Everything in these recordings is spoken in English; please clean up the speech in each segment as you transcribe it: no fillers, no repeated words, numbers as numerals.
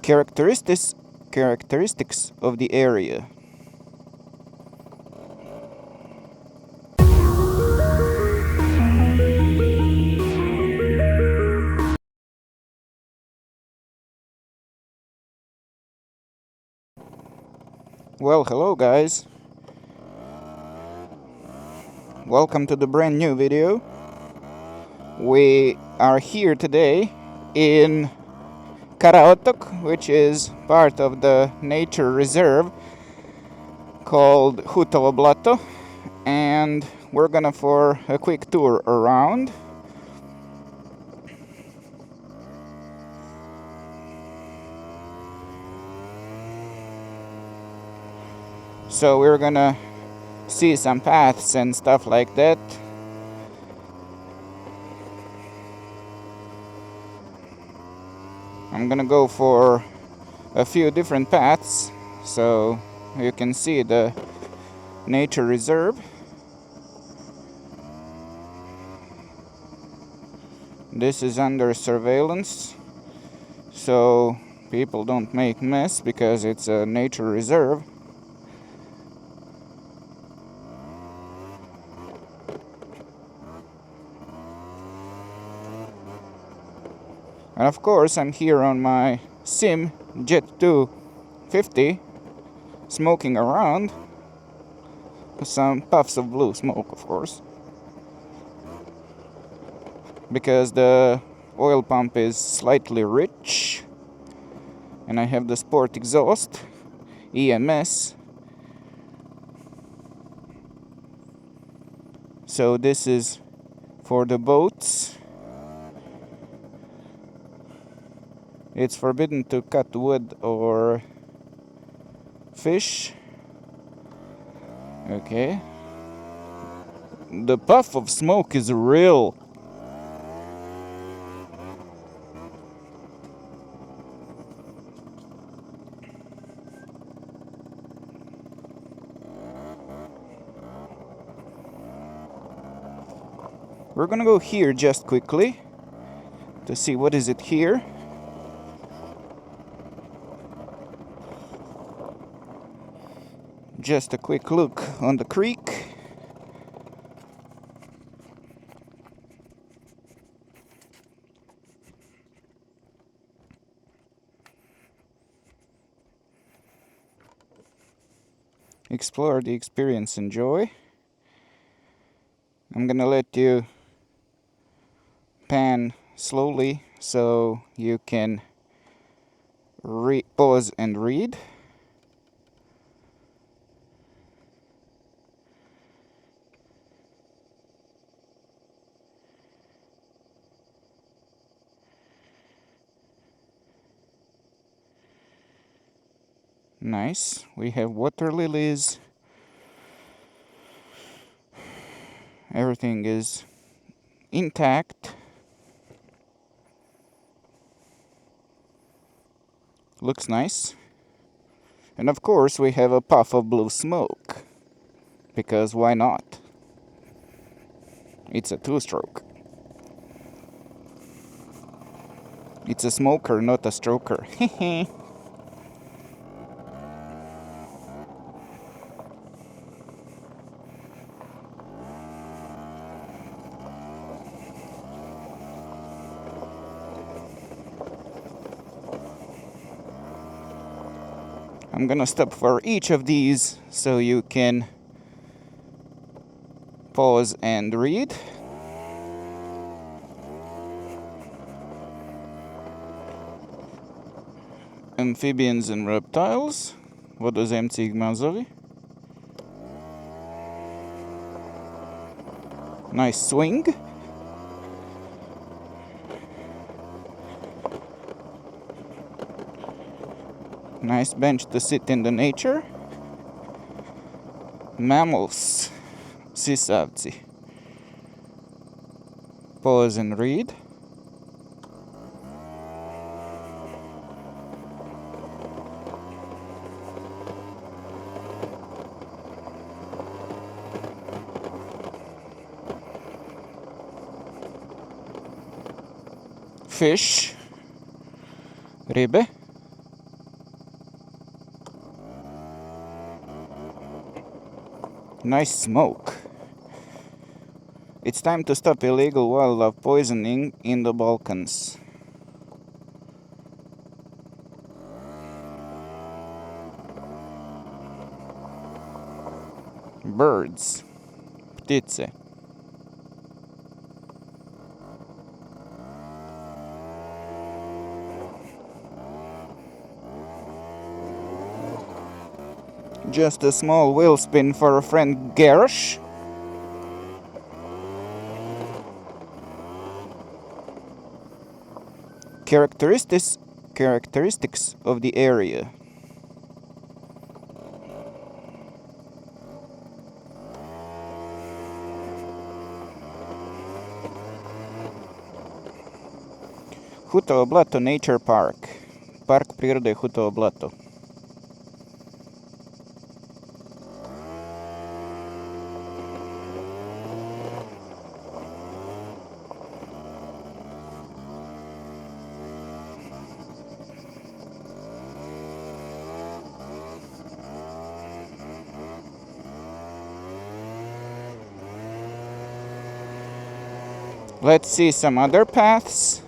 Characteristics of the area. Well, hello guys. Welcome to the brand new video. We are here today in Karaotok, which is part of the nature reserve called Hutovo Blato, and we're gonna for a quick tour around. So we're gonna see some paths and stuff like that. I'm gonna go for a few different paths so you can see the nature reserve. This is under surveillance, so people don't make mess because it's a nature reserve. And of course, I'm here on my SYM Jet2 50, smoking around. Some puffs of blue smoke, of course, because the oil pump is slightly rich, and I have the sport exhaust, EMS. So this is for the boats. It's forbidden to cut wood or fish. Okay. The puff of smoke is real. We're gonna go here just quickly to see what is it here. Just a quick look on the creek. Explore the experience, enjoy. I'm gonna let you pan slowly so you can pause and read. Nice. We have water lilies. Everything is intact. Looks nice. And of course we have a puff of blue smoke, because why not? It's a two-stroke. It's a smoker, not a stroker. I'm gonna stop for each of these so you can pause and read. Amphibians and reptiles. Водоземці гмазові. Nice swing. Nice bench to sit in the nature. Mammals. Sisavci. Pause and read. Fish. Ryby. Nice smoke. It's time to stop illegal wildlife poisoning in the Balkans. Birds. Птицы. Just a small wheel spin for a friend Gersh. Characteristics of the area. Hutovo Blato Nature Park. Park prirode Hutovo Blato. Let's see some other paths.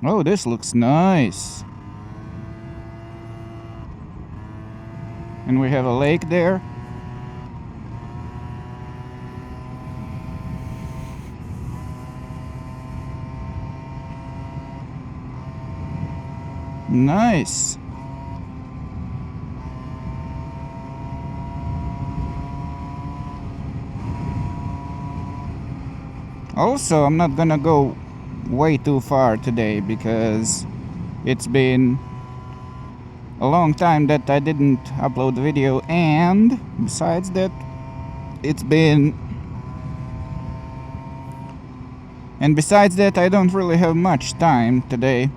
Oh, this looks nice. And we have a lake there. Nice. Also, I'm not gonna go way too far today because it's been a long time that I didn't upload the video, and besides that, I don't really have much time today.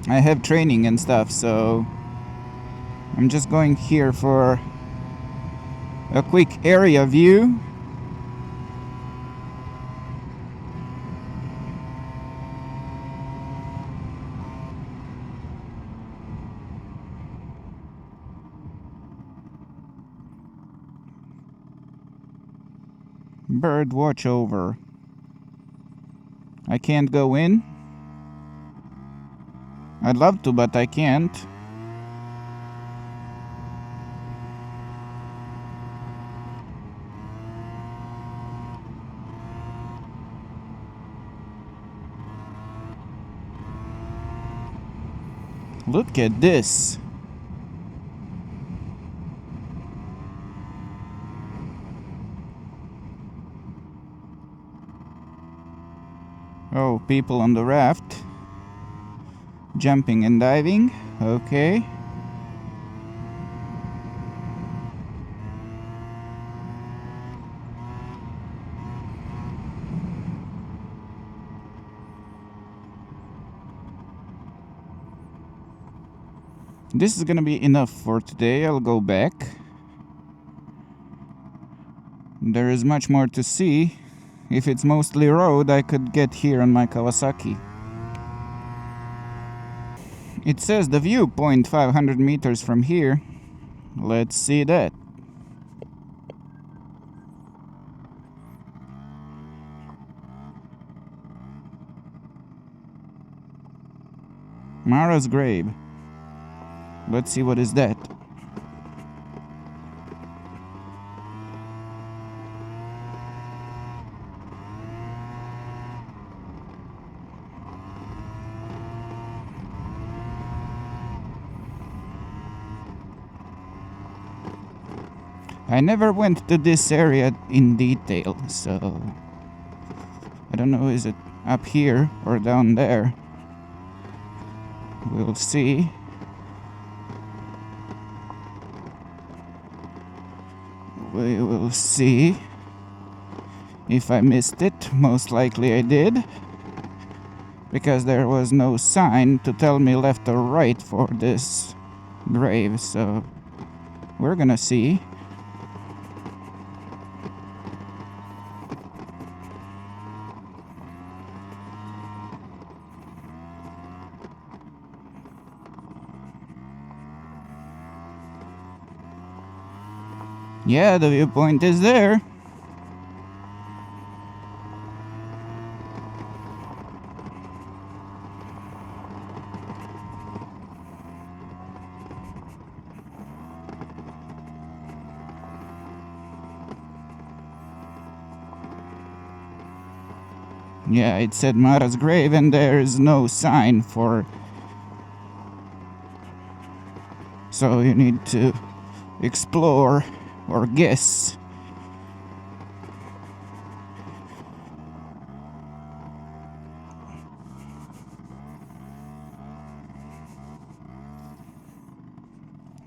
I have training and stuff, so I'm just going here for a quick area view. Bird watch over. I can't go in. I'd love to, but I can't. Look at this. Oh, people on the raft. Jumping and diving. Okay. This is gonna be enough for today. I'll go back. There is much more to see. If it's mostly road, I could get here on my Kawasaki. It says the viewpoint 500 meters from here. Let's see that. Mara's grave. Let's see what is that. I never went to this area in detail, so I don't know, is it up here or down there? We'll see. We will see. If I missed it, most likely I did, because there was no sign to tell me left or right for this grave, so we're gonna see. Yeah, the viewpoint is there. Yeah, it said Mara's grave and there is no sign for... So you need to explore or guess.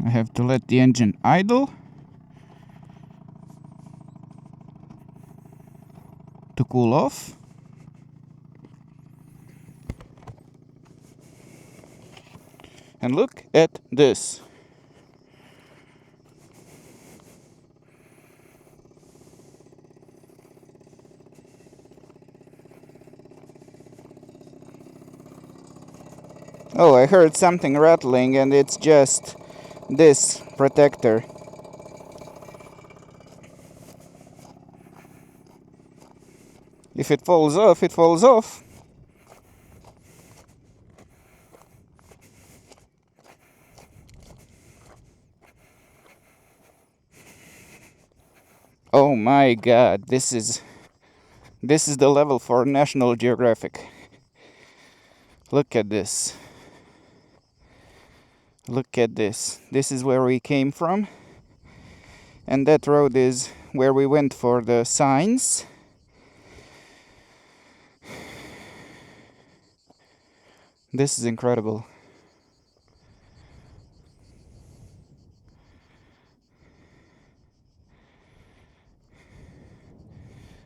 I have to let the engine idle to cool off. And look at this. Oh, I heard something rattling and it's just this protector. If it falls off, it falls off. Oh my god, this is the level for National Geographic. Look at this. Look at this. This is where we came from. And that road is where we went for the signs. This is incredible.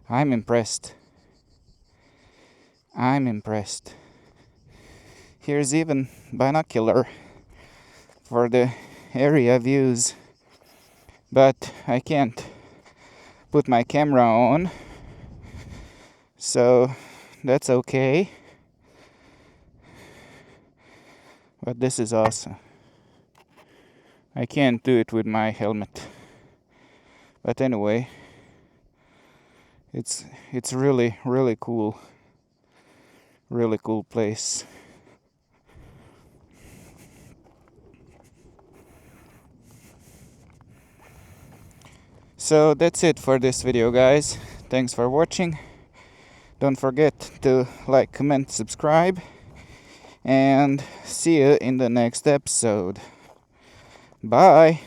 I'm impressed. I'm impressed. Here's even binocular for the area views. But I can't put my camera on. So that's okay. But this is awesome. I can't do it with my helmet. But anyway, it's really cool. Really cool place. So that's it for this video, guys. Thanks for watching. Don't forget to like, comment, subscribe, and see you in the next episode. Bye.